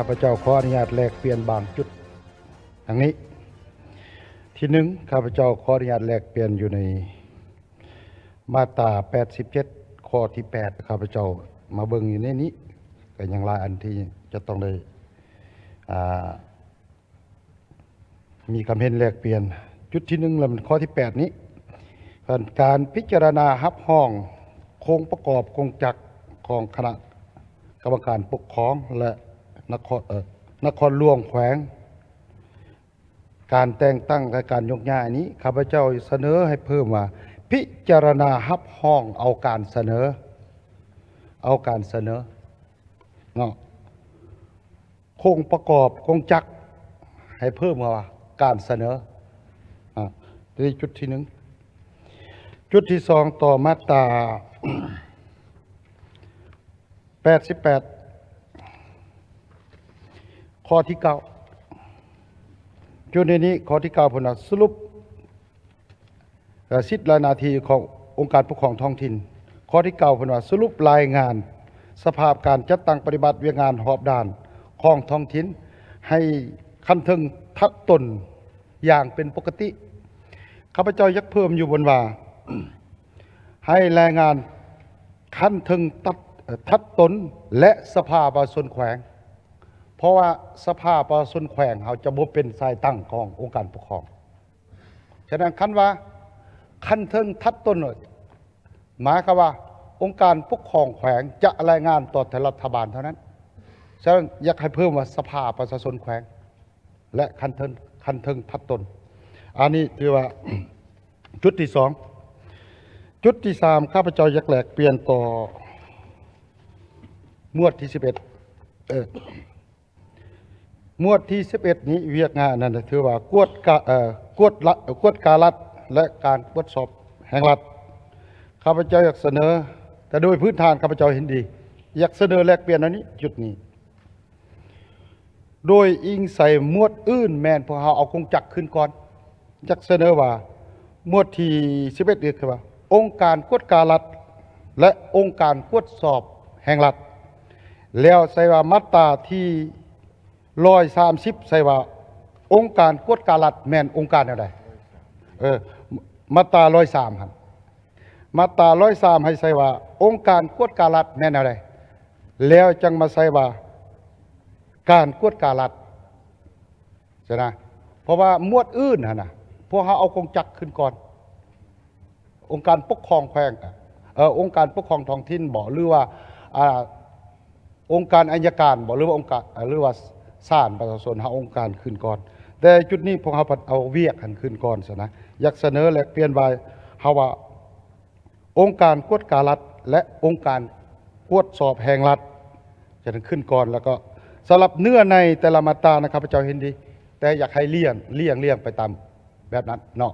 พเจ้าขออนุญาตแลกเปลี่ยนบางจุดดังนี้ที่หนึ่งข้าพเจ้าขออนุญาตแลกเปลี่ยนอยู่ในมาตรา87ข้อที่8ข้าพเจ้ามาเบิ่งอยู่ในนี้ก็ยังหลายอันที่จะต้องได้มีคำเห็นแลกเปลี่ยนจุดที่หนึ่งแล้วมันข้อที่8นี้การพิจารณารับห้องโครงประกอบโครงจักรของคณะกรรมการปกครองและนครหลวงแขวงการแต่งตั้งและการยกย้ายนี้ข้าพเจ้าเสนอให้เพิ่มว่าพิจารณารับห้องเอาการเสนอเนาะโครงประกอบโครงจักรให้เพิ่มว่าการเสนอนี่จุดที่หนึ่งจุดที่สองต่อมาตรา88ข้อที่9จุดนี้ข้อที่9พนสรุปสิทธิและหน้าที่ขององค์การปกครองท้องถิ่นข้อที่9พนสรุปรายงานสภาพการจัดตั้งปฏิบัติเวียงงานหอบด้านของท้องถิ่นให้คันถึงทัดตนอย่างเป็นปกติข้าพเจ้ายักเพิ่มอยู่บนว่า ให้รายงานคันถึงทัดตนและสภาประชาชนแขวงเพราะว่าสภาประชาชนแขวงเขาจะบ่เป็นสายตั้งขององค์การปกครองฉะนั้นคันว่าคันถึงทัดตนหมายความว่าองค์การปกครองแขวงจะรายงานต่อรัฐบาลเท่านั้นฉะนั้นอยากให้เพิ่มว่าสภาประชาชนแขวงและคันถึงทัดตนอันนี้ถือว่า จุดที่สองจุดที่สามข้าพเจ้าอยากแหลกเปลี่ยนต่อหมวดที่11หมวดที่11นี้เวียกงานนั่นถือว่ากวดการรัฐและการตรวจสอบแห่งรัฐข้าพเจ้าอยากเสนอแต่โดยพื้นฐานข้าพเจ้าเห็นดีอยากเสนอแลกเปลี่ยนอันนี้จุดนี้โดยอิงใส่หมวดอื่นแม่นพวกเราเอาคงจักขึ้นก่อนอยากเสนอว่าหมวดที่11นี่คือว่าองค์การกวดการรัฐและองค์การตรวจสอบแห่งรัฐแล้วใส่ว่ามาตราที่130ใส่ว่าองค์การกวดการรัฐแม่นองค์การอะไรมาตรา103ครับมาตรา103ให้ใส่ว่าองค์การกวดการรัฐแม่นอะไรแล้วจังมาใส่ว่าการกวดการรัฐใช่นะเพราะว่าหมวดอื่นนะพวกเขาเอาคงจักขึ้นก่อนองค์การปกครองแขวงองค์การปกครองท้องถิ่นบอกหรือว่าองค์การอัยการบอกหรือว่าองค์การหรือว่าศาลประชาชนหาองค์การขึ้นก่อนแต่จุดนี้พวกเขาเอาเวียกหันขึ้นก่อนซะนะอยากเสนอและเปลี่ยนไปเฮาว่าองค์การกวดการรัฐและองค์การตรวจสอบแห่งรัฐจะขึ้นก่อนแล้วก็สำหรับเนื้อในแต่ละมาตรานะครับพระเจ้าเห็นดีแต่อยากให้เลี่ยงไปตามแบบนั้นเนาะ